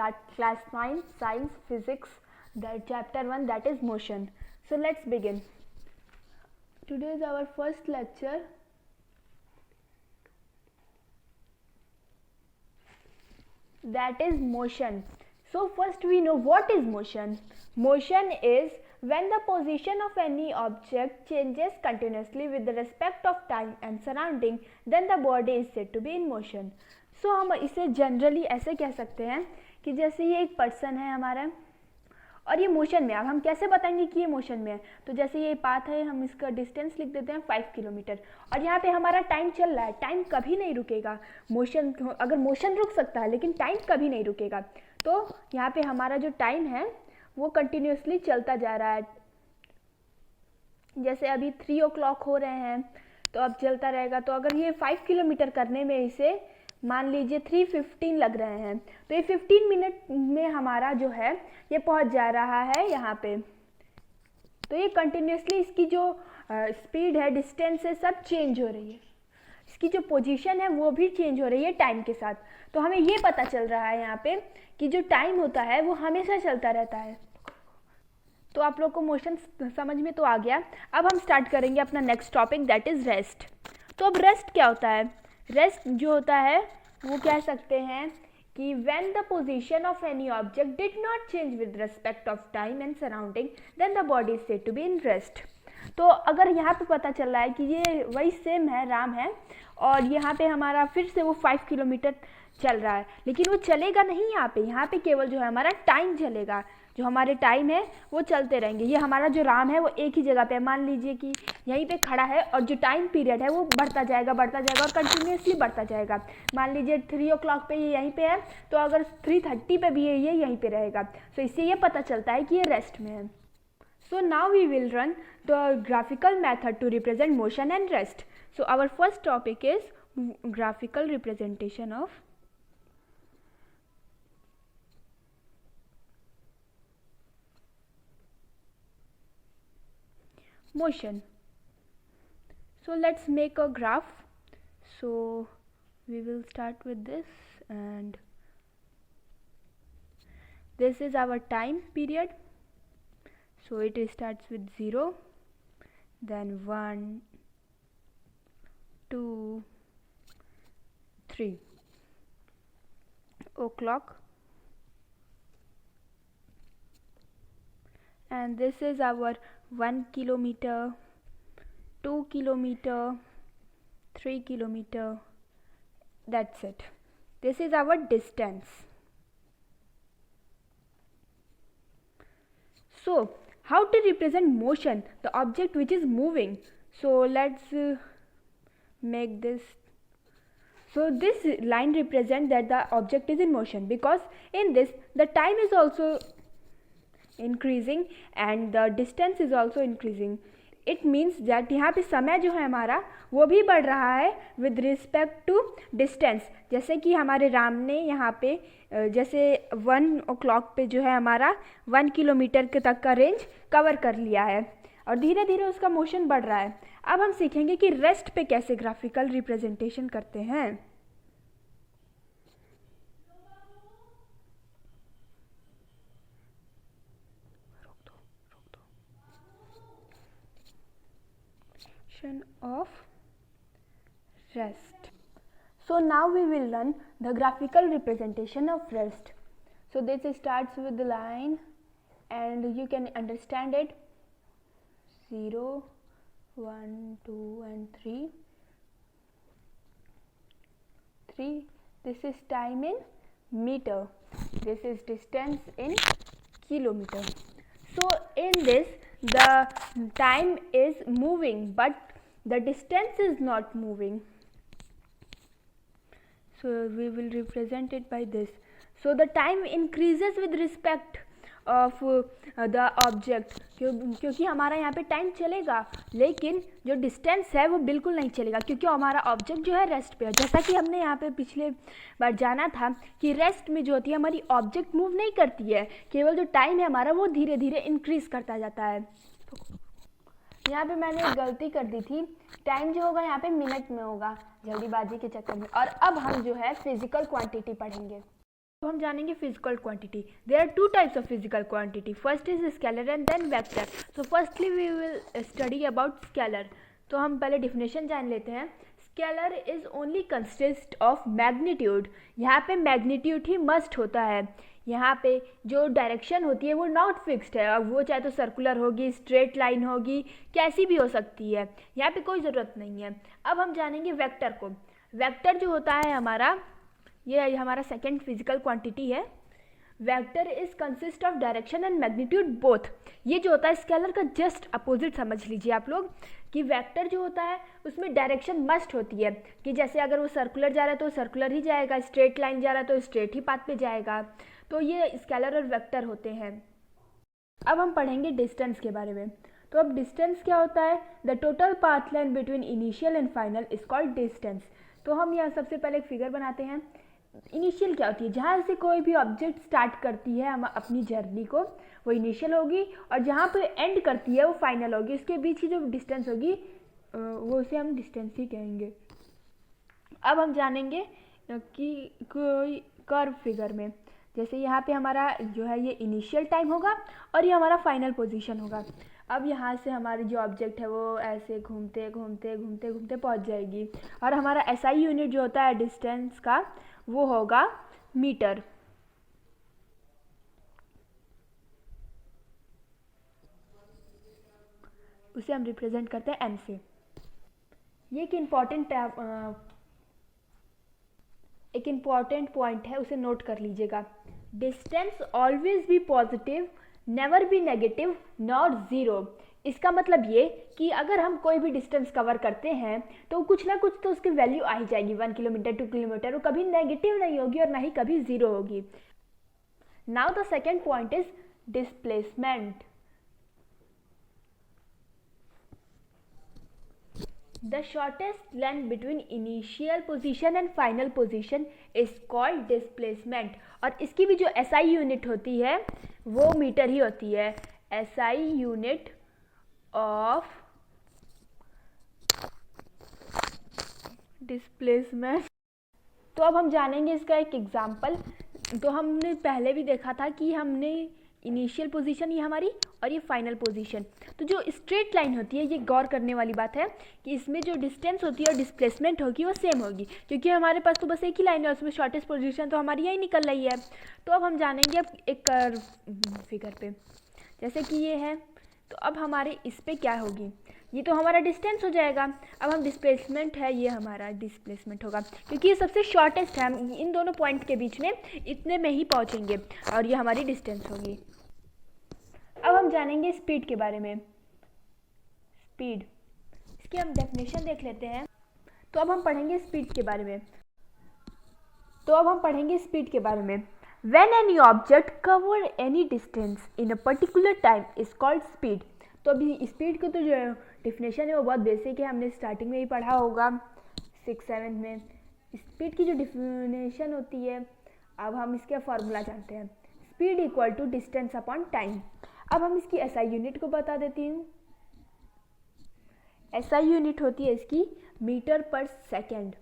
start class 9 science physics, that chapter 1, that is motion. So let's begin. Today is our first lecture. That is motion. So first we know what is motion. Motion is when the position of any object changes continuously with the respect of time and surrounding, then the body is said to be in motion. So हम इसे generally ऐसे कह सकते हैं कि जैसे ये एक पर्सन है हमारा और ये मोशन में, अब हम कैसे बताएंगे कि ये मोशन में है, तो जैसे ये पाथ है, हम इसका डिस्टेंस लिख देते हैं 5 किलोमीटर और यहाँ पे हमारा टाइम चल रहा है, टाइम कभी नहीं रुकेगा. मोशन, अगर मोशन रुक सकता है लेकिन टाइम कभी नहीं रुकेगा, तो यहाँ पे हमारा जो टाइम है वो कंटिन्यूसली चलता जा रहा है. जैसे अभी 3 o'clock हो रहे हैं तो अब चलता रहेगा. तो अगर ये 5 किलोमीटर करने में इसे मान लीजिए 3:15 लग रहे हैं, तो ये 15 मिनट में हमारा जो है ये पहुंच जा रहा है यहाँ पे. तो ये कंटिन्यूसली इसकी जो स्पीड है, डिस्टेंस है, सब चेंज हो रही है. इसकी जो पोजीशन है वो भी चेंज हो रही है टाइम के साथ. तो हमें ये पता चल रहा है यहाँ पे कि जो टाइम होता है वो हमेशा चलता रहता है. तो आप लोग को मोशन समझ में तो आ गया. अब हम स्टार्ट करेंगे अपना next topic, that is rest. तो अब रेस्ट क्या होता है? रेस्ट जो होता है वो कह सकते हैं कि when the position of any object did not change with respect of time and surrounding, then the body is said to be in rest. तो अगर यहाँ पे पता चल रहा है कि ये वही सेम है, राम है, और यहाँ पे हमारा फिर से वो 5 किलोमीटर चल रहा है, लेकिन वो चलेगा नहीं यहाँ पे केवल जो है हमारा टाइम चलेगा. जो हमारे टाइम है वो चलते रहेंगे. ये हमारा जो राम है वो एक ही जगह पे, मान लीजिए कि यहीं पे खड़ा है और जो टाइम पीरियड है वो बढ़ता जाएगा और कंटिन्यूसली बढ़ता जाएगा. मान लीजिए 3 o'clock पे ये यहीं पे है, तो अगर 3:30 पे भी ये यहीं पे रहेगा. तो इससे ये पता चलता है कि ये रेस्ट में है. So now we will run the graphical method to represent motion and rest. So our first topic is graphical representation of motion. So let's make a graph. So we will start with this, and this is our time period. So it starts with 0, then 1, 2, 3 o'clock, and this is our 1 kilometer, 2 kilometer, 3 kilometer. That's it. This is our distance. So how to represent motion, the object which is moving? So let's make this. So this line represents that the object is in motion, because in this the time is also increasing and the distance is also increasing. It means that यहाँ पे समय जो है हमारा वो भी बढ़ रहा है with respect to distance. जैसे कि हमारे राम ने यहाँ पे जैसे 1 o'clock पे जो है हमारा 1 किलोमीटर के तक का रेंज कवर कर लिया है और धीरे धीरे उसका मोशन बढ़ रहा है. अब हम सीखेंगे कि रेस्ट पे कैसे ग्राफिकल रिप्रेजेंटेशन करते हैं. Of rest. So now we will learn the graphical representation of rest. So this starts with the line and you can understand it. 0, 1, 2 and 3. This is time in meter. This is distance in kilometer. So in this the time is moving but the distance is not moving. So we will represent it by this. So the time increases with respect of the object, क्योंकि हमारा यहाँ पे time चलेगा लेकिन जो distance है वो बिल्कुल नहीं चलेगा, क्योंकि हमारा ऑब्जेक्ट जो है रेस्ट पे है. जैसा कि हमने यहाँ पे पिछले बार जाना था कि रेस्ट में जो होती है हमारी ऑब्जेक्ट मूव नहीं करती है, केवल जो टाइम है हमारा वो धीरे धीरे इंक्रीज करता जाता है. यहाँ पे मैंने एक गलती कर दी थी, टाइम जो होगा यहाँ पे मिनट में होगा जल्दीबाजी के चक्कर में. और अब हम जो है फिजिकल क्वांटिटी पढ़ेंगे. अब हम जानेंगे physical quantity. There are two types of physical quantity. First is scalar and then vector. So firstly we will study about scalar. तो हम पहले डिफिनेशन जान लेते हैं. Scalar is only consist of magnitude. यहाँ पे मैग्नीट्यूड ही मस्ट होता है. यहाँ पे जो डायरेक्शन होती है वो नॉट फिक्स्ड है. अब वो चाहे तो सर्कुलर होगी, स्ट्रेट लाइन होगी, कैसी भी हो सकती है. यहाँ पे कोई ज़रूरत नहीं है. अब हम जानेंगे वेक्टर को. वेक्टर जो होता है हमारा, ये हमारा सेकेंड फिजिकल क्वांटिटी है. Vector is consist of direction and magnitude both. ये जो होता है स्केलर का जस्ट अपोजिट समझ लीजिए आप लोग कि वेक्टर जो होता है उसमें डायरेक्शन मस्ट होती है कि जैसे अगर वो सर्कुलर जा रहा है तो सर्कुलर ही जाएगा, स्ट्रेट लाइन जा रहा है तो स्ट्रेट ही पाथ पे जाएगा. तो ये स्केलर और वेक्टर होते हैं. अब हम पढ़ेंगे डिस्टेंस के बारे में. तो अब डिस्टेंस क्या होता है? The total path line between initial and final is called distance. तो हम यहाँ सबसे पहले एक फिगर बनाते हैं. इनिशियल क्या होती है? जहाँ से कोई भी ऑब्जेक्ट स्टार्ट करती है हम अपनी जर्नी को, वो इनिशियल होगी, और जहाँ पे एंड करती है वो फाइनल होगी. उसके बीच की जो डिस्टेंस होगी वो उसे हम डिस्टेंस ही कहेंगे. अब हम जानेंगे कि कोई कर्व फिगर में, जैसे यहाँ पे हमारा जो है ये इनिशियल टाइम होगा और ये हमारा फाइनल पोजीशन होगा. अब यहाँ से हमारी जो ऑब्जेक्ट है वो ऐसे घूमते घूमते घूमते घूमते पहुँच जाएगी. और हमारा एसआई यूनिट जो होता है डिस्टेंस का वो होगा मीटर. उसे हम रिप्रेजेंट करते हैं एम से. ये एक इम्पॉर्टेंट पॉइंट है, उसे नोट कर लीजिएगा. Distance always be positive, never be negative, not zero. इसका मतलब ये कि अगर हम कोई भी डिस्टेंस कवर करते हैं तो कुछ ना कुछ तो उसकी वैल्यू आ ही जाएगी. 1 किलोमीटर 2 किलोमीटर, वो कभी नेगेटिव नहीं होगी और ना ही कभी ज़ीरो होगी. Now the second point is displacement. The shortest length between initial position and final position is called displacement. और इसकी भी जो SI यूनिट होती है वो मीटर ही होती है. SI unit of displacement. तो अब हम जानेंगे इसका एक एग्जाम्पल. तो हमने पहले भी देखा था कि हमने इनिशियल पोजीशन ये हमारी और ये फाइनल पोजीशन. तो जो स्ट्रेट लाइन होती है, ये गौर करने वाली बात है कि इसमें जो डिस्टेंस होती है और डिस्प्लेसमेंट होगी वो सेम होगी, क्योंकि हमारे पास तो बस एक ही लाइन है, उसमें शॉर्टेस्ट पोजीशन तो हमारी यही निकल रही है. तो अब हम जानेंगे अब एक फिगर पे, जैसे कि ये है. तो अब हमारे इस पे क्या होगी? ये तो हमारा डिस्टेंस हो जाएगा. अब हम डिस्प्लेसमेंट है, ये हमारा डिस्प्लेसमेंट होगा, क्योंकि ये सबसे शॉर्टेस्ट है. हम इन दोनों पॉइंट के बीच में इतने में ही पहुंचेंगे और ये हमारी डिस्टेंस होगी. अब हम जानेंगे स्पीड के बारे में. स्पीड, इसकी हम डेफिनेशन देख लेते हैं. तो अब हम पढ़ेंगे स्पीड के बारे में. When any object cover any distance in a particular time is called speed. तो अभी स्पीड का तो जो डिफिनेशन है वो बहुत बेसिक है, हमने स्टार्टिंग में ही पढ़ा होगा 6-7 में. स्पीड की जो डिफिनेशन होती है, अब हम इसका फॉर्मूला जानते हैं. Speed equal to distance upon time. अब हम इसकी एसआई यूनिट को बता देती हूँ. एसआई यूनिट होती है इसकी मीटर पर सेकेंड.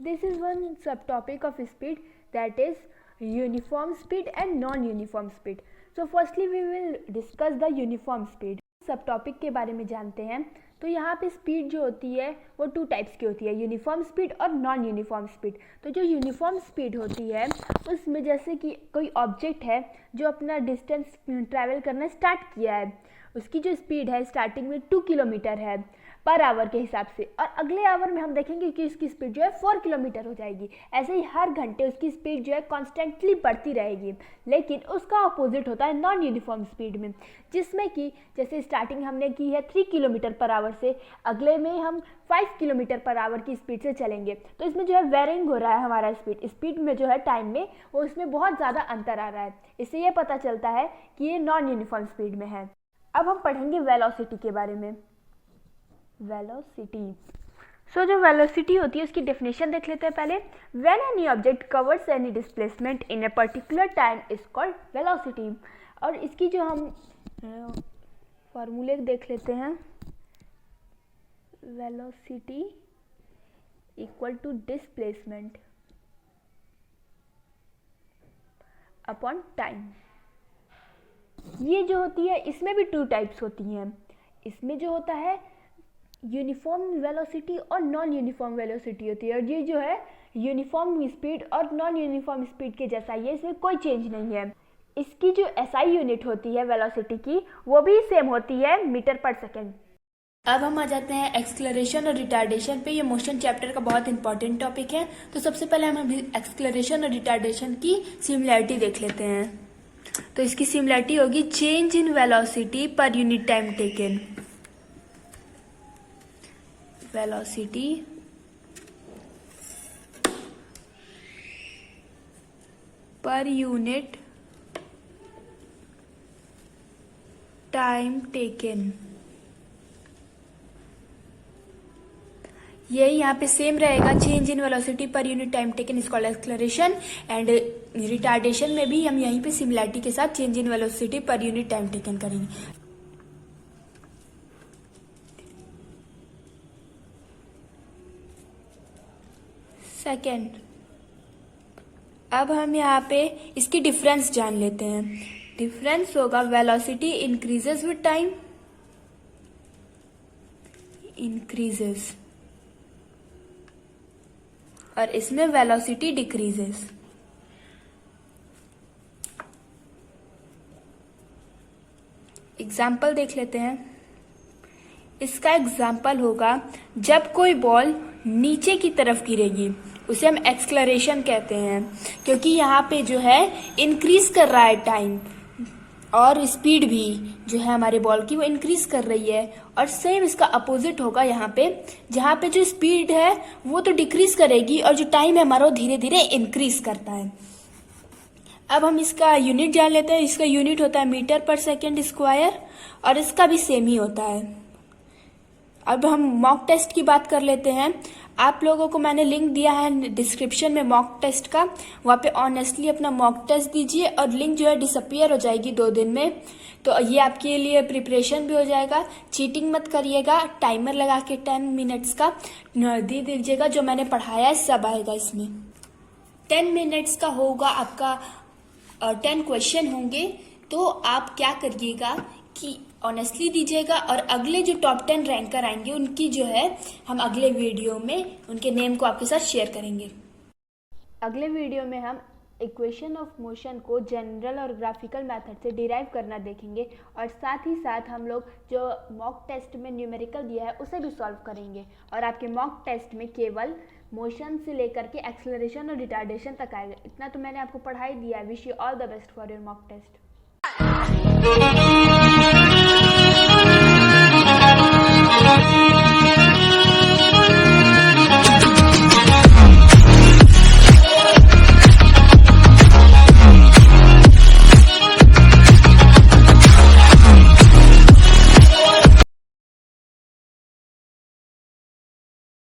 दिस इज वन सब topic of speed, that is uniform speed and non-uniform speed. So firstly we will discuss the uniform speed. सब टॉपिक के बारे में जानते हैं. तो यहाँ पे स्पीड जो होती है वो 2 टाइप्स की होती है, यूनिफॉर्म स्पीड और नॉन यूनिफॉर्म स्पीड. तो जो यूनिफॉर्म स्पीड होती है उसमें जैसे कि कोई ऑब्जेक्ट है जो अपना डिस्टेंस ट्रैवल करना स्टार्ट किया है, उसकी जो स्पीड है स्टार्टिंग में 2 किलोमीटर है पर आवर के हिसाब से, और अगले आवर में हम देखेंगे कि उसकी स्पीड जो है 4 किलोमीटर हो जाएगी. ऐसे ही हर घंटे उसकी स्पीड जो है कॉन्स्टेंटली बढ़ती रहेगी. लेकिन उसका अपोजिट होता है नॉन यूनिफॉर्म स्पीड में, जिसमें कि जैसे स्टार्टिंग हमने की है 3 किलोमीटर पर आवर से, अगले में हम 5 किलोमीटर पर आवर की स्पीड से चलेंगे. तो इसमें जो है वेरिंग हो रहा है हमारा स्पीड में जो है टाइम में, वो उसमें बहुत ज़्यादा अंतर आ रहा है. इससे ये पता चलता है कि ये नॉन यूनिफॉर्म स्पीड में है. अब हम पढ़ेंगे वेलोसिटी के बारे में. वेलोसिटी, सो जो वेलोसिटी होती है उसकी डेफिनेशन देख लेते हैं पहले. When any object covers any displacement in a particular time is called velocity. और इसकी जो हम फार्मूले देख लेते हैं. Velocity equal to displacement. Upon time. ये जो होती है इसमें भी 2 टाइप्स होती हैं। इसमें जो होता है यूनिफॉर्म वेलोसिटी और नॉन यूनिफॉर्म वेलोसिटी होती है, और ये जो है यूनिफॉर्म स्पीड और नॉन यूनिफॉर्म स्पीड के जैसा ही है, इसमें कोई चेंज नहीं है। इसकी जो SI यूनिट होती है वेलोसिटी की वो भी सेम होती है मीटर पर सेकेंड। अब हम आ जाते हैं एक्सक्लरेशन और रिटार्डेशन पे। ये मोशन चैप्टर का बहुत इंपॉर्टेंट टॉपिक है। तो सबसे पहले हम एक्सक्लरेशन और रिटार्डेशन की सिमिलैरिटी देख लेते हैं। तो इसकी सिमिलैरिटी होगी change in velocity per unit time taken. Velocity per unit time taken, ये यहाँ पे सेम रहेगा। Change in velocity per unit time taken is called acceleration, and retardation में भी हम यहीं पे सिमिलैरिटी के साथ change in velocity per unit time taken करेंगे। सेकेंड, अब हम यहाँ पे इसकी डिफरेंस जान लेते हैं। डिफरेंस होगा velocity increases with time, increases, और इसमें वेलोसिटी डिक्रीजेस। एग्जाम्पल देख लेते हैं। इसका एग्जाम्पल होगा जब कोई बॉल नीचे की तरफ गिरेगी, उसे हम एक्सक्लरेशन कहते हैं, क्योंकि यहाँ पे जो है इंक्रीज कर रहा है टाइम, और स्पीड भी जो है हमारे बॉल की वो इंक्रीज कर रही है। और सेम इसका अपोजिट होगा यहाँ पे, जहाँ पे जो स्पीड है वो तो डिक्रीज करेगी और जो टाइम है हमारा वो धीरे धीरे इंक्रीज करता है। अब हम इसका यूनिट जान लेते हैं। इसका यूनिट होता है मीटर पर सेकेंड स्क्वायर, और इसका भी सेम ही होता है। अब हम मॉक टेस्ट की बात कर लेते हैं। आप लोगों को मैंने लिंक दिया है डिस्क्रिप्शन में मॉक टेस्ट का, वहाँ पे ऑनेस्टली अपना मॉक टेस्ट दीजिए, और लिंक जो है डिसअपियर हो जाएगी 2 दिन में। तो ये आपके लिए प्रिपरेशन भी हो जाएगा। चीटिंग मत करिएगा, टाइमर लगा के 10 मिनट्स का दे दीजिएगा। जो मैंने पढ़ाया है सब आएगा इसमें। 10 मिनट्स का होगा आपका, 10 क्वेश्चन होंगे। तो आप क्या करिएगा कि ऑनेस्टली दीजिएगा, और अगले जो टॉप 10 रैंकर आएंगे उनकी जो है हम अगले वीडियो में उनके नेम को आपके साथ शेयर करेंगे। अगले वीडियो में हम इक्वेशन ऑफ मोशन को जनरल और ग्राफिकल मेथड से डिराइव करना देखेंगे, और साथ ही साथ हम लोग जो मॉक टेस्ट में न्यूमेरिकल दिया है उसे भी सॉल्व करेंगे। और आपके मॉक टेस्ट में केवल मोशन से लेकर के एक्सेलरेशन और रिटार्डेशन तक आएगा। इतना तो मैंने आपको पढ़ा ही दिया है। Wish you all the best for your mock test.